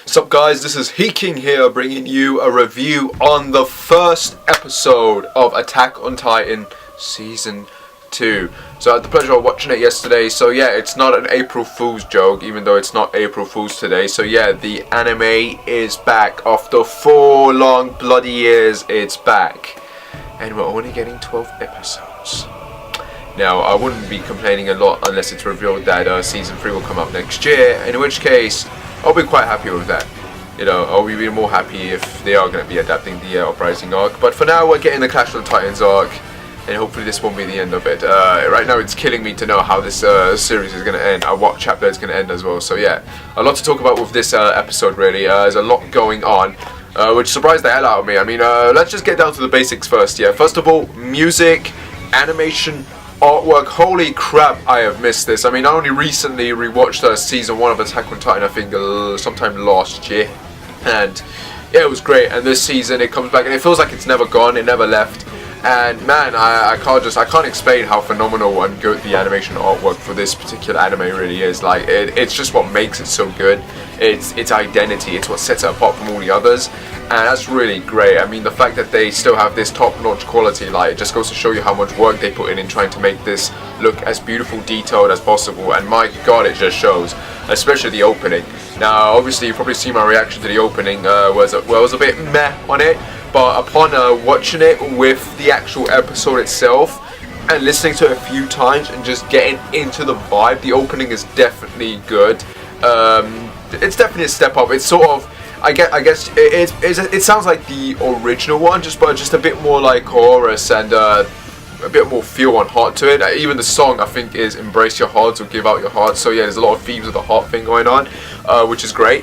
What's up guys, this is King here bringing you a review on the first episode of Attack on Titan Season 2. So I had the pleasure of watching it yesterday, so yeah, it's not an April Fool's joke, even though it's not April Fool's today. So yeah, the anime is back. After 4 long bloody years, it's back. And we're only getting 12 episodes. Now, I wouldn't be complaining a lot unless it's revealed that Season 3 will come out next year, in which case, I'll be quite happy with that. You know, I'll be even more happy if they are going to be adapting the Uprising arc. But for now, we're getting the Clash of the Titans arc, and hopefully this won't be the end of it. Right now, it's killing me to know how this series is going to end, what chapter it's going to end as well. So yeah, a lot to talk about with this episode, really. There's a lot going on, which surprised the hell out of me. I mean, let's just get down to the basics first, yeah. First of all, music, animation, artwork. Holy crap, I have missed this. I mean, I only recently rewatched Season 1 of Attack on Titan, I think sometime last year, and yeah, it was great. And this season it comes back and it feels like it's never gone, it never left. And man, I can't explain how phenomenal and good the animation artwork for this particular anime really is. Like, it's just what makes it so good. It's its identity, it's what sets it apart from all the others, and that's really great. I mean, the fact that they still have this top-notch quality, like, it just goes to show you how much work they put in trying to make this look as beautiful, detailed as possible. And my god, it just shows, especially the opening. Now, obviously, you probably see my reaction to the opening was a bit meh on it, but upon watching it with the actual episode itself and listening to it a few times and just getting into the vibe, the opening is definitely good. It's definitely a step up. It's sort of, I guess it sounds like the original one, but just a bit more like chorus and a bit more feel and heart to it. Even the song, I think, is "Embrace Your Hearts" or "Give Out Your Heart." So yeah, there's a lot of themes of the heart thing going on, which is great.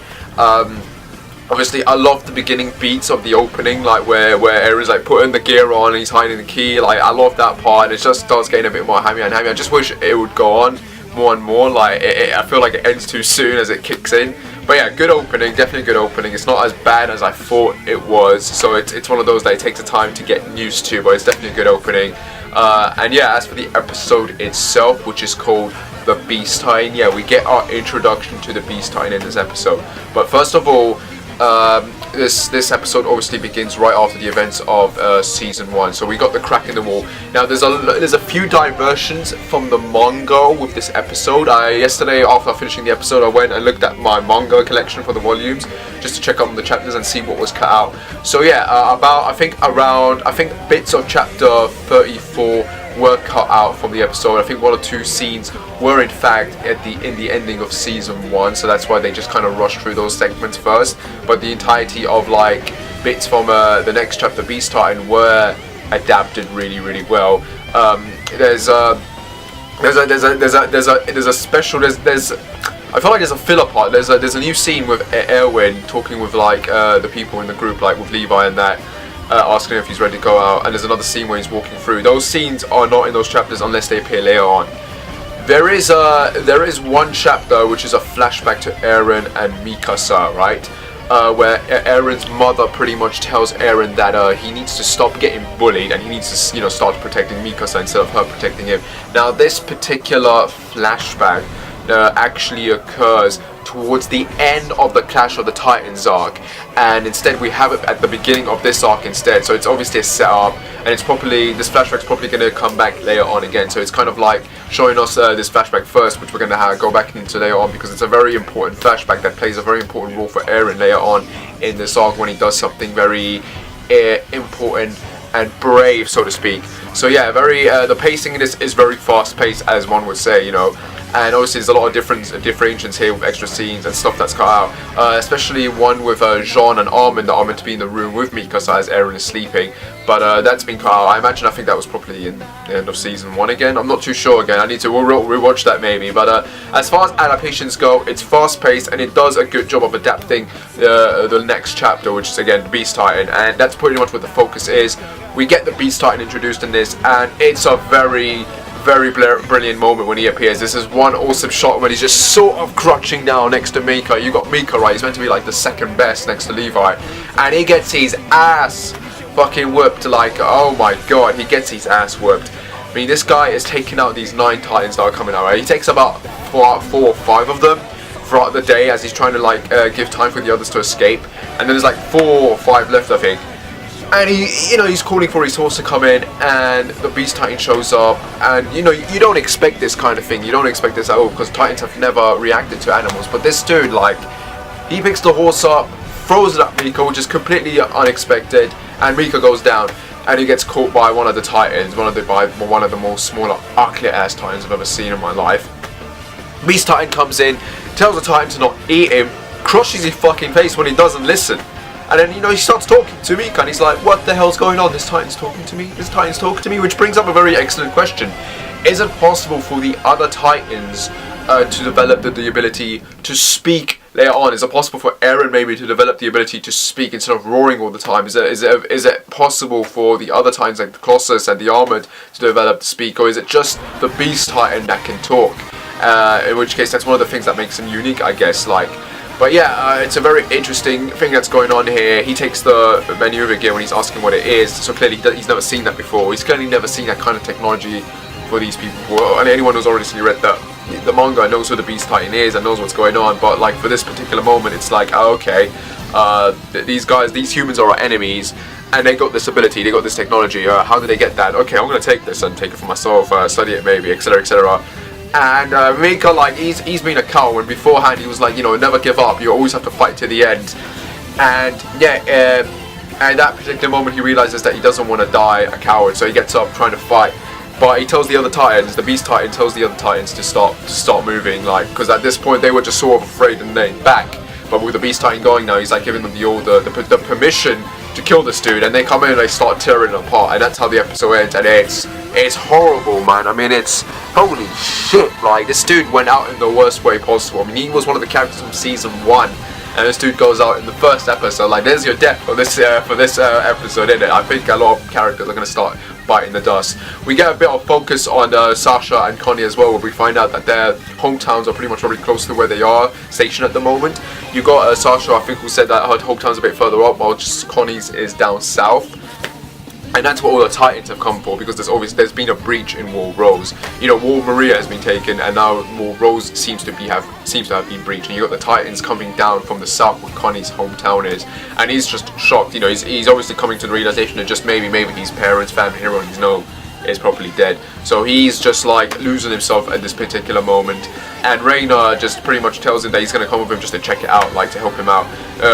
Obviously, I love the beginning beats of the opening, like where Eren's like putting the gear on and he's hiding the key. Like, I love that part. It just starts getting a bit more hammy and hammy. I just wish it would go on more and more. Like, I feel like it ends too soon as it kicks in. But yeah, good opening, definitely a good opening. It's not as bad as I thought it was, so it's one of those that it takes a time to get used to, but it's definitely a good opening. And yeah, as for the episode itself, which is called The Beast Titan, yeah, we get our introduction to the Beast Titan in this episode. But first of all, this episode obviously begins right after the events of Season 1. So we got the crack in the wall. Now there's a few diversions from the manga with this episode. Yesterday, after finishing the episode, I went and looked at my manga collection for the volumes just to check out the chapters and see what was cut out. So yeah, I think bits of chapter 34 were cut out from the episode. I think 1 or 2 scenes were in fact in the ending of Season 1, so that's why they just kind of rushed through those segments first. But the entirety of like bits from the next chapter, Beast Titan, were adapted really, really well. There's a special. I feel like there's a filler part. There's a new scene with Erwin talking with like the people in the group, like with Levi and that. Asking if he's ready to go out, and there's another scene where he's walking through. Those scenes are not in those chapters unless they appear later on. There is one chapter which is a flashback to Eren and Mikasa, right? Where Eren's mother pretty much tells Eren that he needs to stop getting bullied and he needs to, start protecting Mikasa instead of her protecting him. Now, this particular flashback actually occurs towards the end of the Clash of the Titans arc, and instead we have it at the beginning of this arc instead. So it's obviously a setup, and this flashback's probably going to come back later on again. So it's kind of like showing us this flashback first, which we're going to go back into later on, because it's a very important flashback that plays a very important role for Eren later on in this arc when he does something very important and brave, so to speak. So yeah, the pacing in this is very fast paced, as one would say, and obviously there's a lot of differentiations here with extra scenes and stuff that's cut out, especially one with Jean and Armin that are meant to be in the room with Mikasa as Eren is sleeping, but that's been cut out. I think that was probably in the end of Season 1 again. I'm not too sure again, I need to rewatch that maybe, but as far as adaptations go, it's fast paced and it does a good job of adapting the next chapter, which is again Beast Titan, and that's pretty much what the focus is. We get the Beast Titan introduced in this, and it's a very brilliant moment when he appears. This is one awesome shot when he's just sort of crouching down next to Mika. You got Mika, right? He's meant to be like the second best next to Levi, and he gets his ass fucking whooped. Like, oh my god, he gets his ass whooped. I mean, this guy is taking out these 9 Titans that are coming out, right? He takes about 4 or 5 of them, throughout the day as he's trying to like give time for the others to escape. And then there's like 4 or 5 left, I think. And he's calling for his horse to come in, and the Beast Titan shows up, and you don't expect this kind of thing. You don't expect this at all, because Titans have never reacted to animals. But this dude, like, he picks the horse up, throws it at Mika, which is completely unexpected, and Mika goes down, and he gets caught by one of the Titans, one of the more smaller, ugly ass Titans I've ever seen in my life. Beast Titan comes in, tells the Titan to not eat him, crushes his fucking face when he doesn't listen. And then, he starts talking to Mika, and he's like, what the hell's going on? This Titan's talking to me? This Titan's talking to me? Which brings up a very excellent question. Is it possible for the other Titans to develop the ability to speak later on? Is it possible for Eren maybe to develop the ability to speak instead of roaring all the time? Is it possible for the other Titans like the Colossus and the Armored to develop to speak? Or is it just the Beast Titan that can talk? In which case, that's one of the things that makes him unique, I guess. But yeah, it's a very interesting thing that's going on here. He takes the maneuver gear when he's asking what it is, so clearly he's never seen that before. He's clearly never seen that kind of technology for these people before. And anyone who's already read the manga knows who the Beast Titan is and knows what's going on. But like for this particular moment, it's like, oh, okay, these humans are our enemies, and they got this ability, they got this technology. How did they get that? Okay, I'm gonna take this and take it for myself, study it maybe, etc., etc. And Mika, like, he's been a coward when beforehand he was like, never give up, you always have to fight to the end. And yeah, at that particular moment he realizes that he doesn't want to die a coward, so he gets up trying to fight. But he tells the other Titans, the Beast Titan tells the other Titans to start moving, like, because at this point they were just sort of afraid and they back. But with the Beast Titan going now, he's like giving them the order, the permission to kill this dude, and they come in and they start tearing it apart, and that's how the episode ends. And it's horrible, man. I mean, it's holy shit. Like, this dude went out in the worst way possible. I mean, he was one of the characters from season 1, and this dude goes out in the first episode. Like, there's your death for this episode, isn't it? I think a lot of characters are gonna start biting the dust. We get a bit of focus on Sasha and Connie as well, where we find out that their hometowns are pretty much already close to where they are stationed at the moment. You got Sasha, I think, who said that her hometown's a bit further up, while just Connie's is down south. And that's what all the Titans have come for, because there's been a breach in Wall Rose. Wall Maria has been taken, and now Wall Rose seems to have been breached. And you got the Titans coming down from the south, where Connie's hometown is, and he's just shocked. He's obviously coming to the realization that just maybe his parents, family, everyone he's known is probably dead. So he's just like losing himself at this particular moment. And Reina just pretty much tells him that he's going to come with him just to check it out, like to help him out.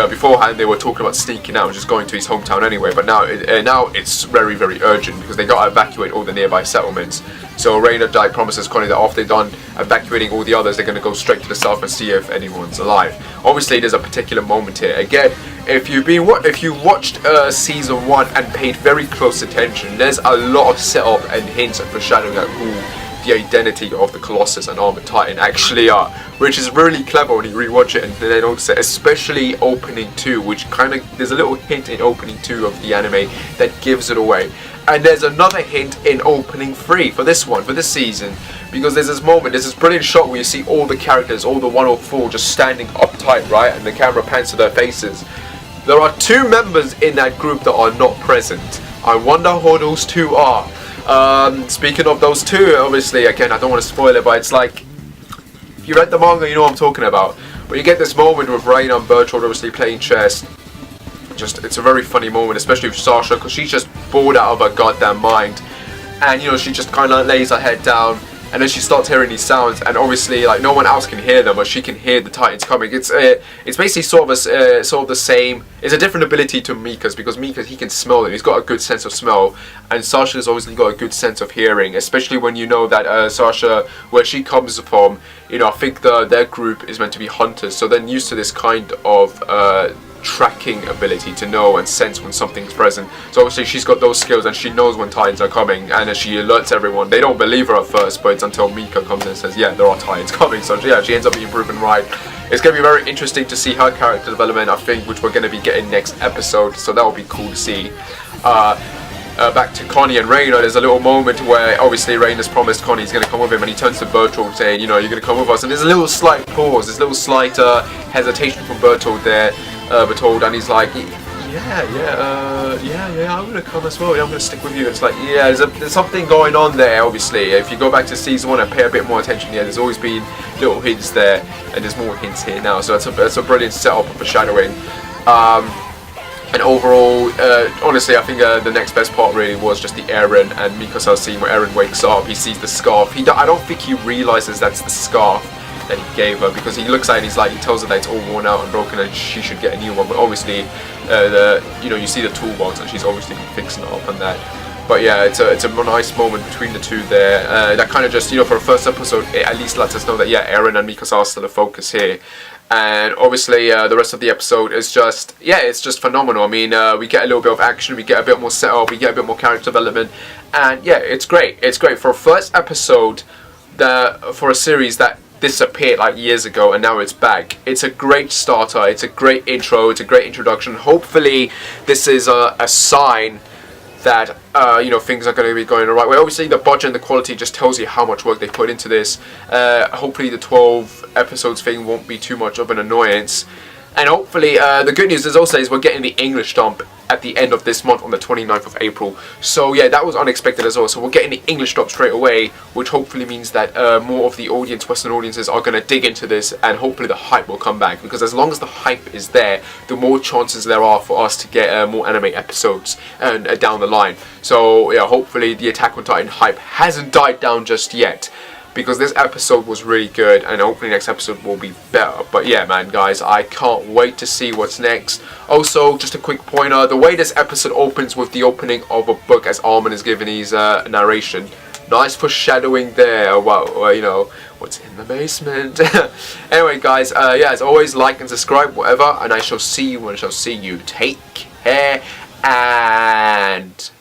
Beforehand they were talking about sneaking out and just going to his hometown anyway, but now it's very, very urgent, because they got to evacuate all the nearby settlements. So Reina promises Connie that after they're done evacuating all the others, they're going to go straight to the south and see if anyone's alive. Obviously there's a particular moment here. Again, if you watched season 1 and paid very close attention, there's a lot of setup and hints and foreshadowing at who the identity of the Colossus and Armored Titan actually are, which is really clever when you rewatch it. And then also, especially opening 2, which there's a little hint in opening 2 of the anime that gives it away. And there's another hint in opening 3 for this season, because there's this brilliant shot where you see all the characters, all the 104 just standing uptight, right, and the camera pans to their faces. There are 2 members in that group that are not present. I wonder who those 2 are. Speaking of those 2, obviously, again, I don't want to spoil it, but it's like, if you read the manga, you know what I'm talking about. But you get this moment with Reina and Bertold obviously playing chess. It's a very funny moment, especially with Sasha, because she's just bored out of her goddamn mind. And, she just kind of lays her head down, and then she starts hearing these sounds, and obviously, like, no one else can hear them, but she can hear the Titans coming. It's basically sort of the same. It's a different ability to Mika's, because Mika, he can smell them. He's got a good sense of smell, and Sasha's obviously got a good sense of hearing, especially when you know that Sasha, where she comes from, I think their group is meant to be hunters, so they're used to this kind of tracking ability to know and sense when something's present. So obviously she's got those skills, and she knows when Titans are coming, and she alerts everyone. They don't believe her at first, but it's until Mika comes in and says, yeah, there are Titans coming. So yeah, she ends up being proven right. It's going to be very interesting to see her character development, I think, which we're going to be getting next episode, so that will be cool to see. Back to Connie and Reina, there's a little moment where obviously Reina's promised Connie he's going to come with him, and he turns to Bertold saying, you're going to come with us, and there's a little slight pause, there's a little slight hesitation from Bertold there, and he's like, yeah, I'm gonna come as well. Yeah, I'm gonna stick with you. It's like, yeah, there's something going on there. Obviously, if you go back to season 1 and pay a bit more attention, yeah, there's always been little hints there, and there's more hints here now. So that's a brilliant setup of foreshadowing. And overall, honestly, I think the next best part really was just the Eren and Mikasa scene where Eren wakes up, he sees the scarf. I don't think he realizes that's the scarf that he gave her, because he looks at it and he tells her that it's all worn out and broken and she should get a new one. But obviously, you see the toolbox and she's obviously fixing it up and that. But yeah, it's a nice moment between the two there. That kind of just, for a first episode, it at least lets us know that, yeah, Eren and Mikasa are still the focus here. And obviously, the rest of the episode is just, yeah, it's just phenomenal. I mean, we get a little bit of action, we get a bit more setup, we get a bit more character development. And yeah, it's great. It's great. For a first episode, for a series that disappeared like years ago and now it's back, it's a great starter, it's a great intro, it's a great introduction. Hopefully, this is a sign that things are going to be going the right way. Obviously, the budget and the quality just tells you how much work they put into this. Hopefully, the 12 episodes thing won't be too much of an annoyance. And hopefully, the good news is also we're getting the English dump at the end of this month on the 29th of April. So yeah, that was unexpected as well. So we're getting the English dump straight away, which hopefully means that more of the audience, Western audiences, are going to dig into this, and hopefully the hype will come back. Because as long as the hype is there, the more chances there are for us to get more anime episodes and down the line. So yeah, hopefully the Attack on Titan hype hasn't died down just yet, because this episode was really good, and hopefully next episode will be better. But yeah, man, guys, I can't wait to see what's next. Also, just a quick pointer, the way this episode opens with the opening of a book as Armin is giving his narration, nice foreshadowing there about, what's in the basement. Anyway, guys, yeah, as always, like and subscribe, whatever, and I shall see you when I shall see you. Take care, and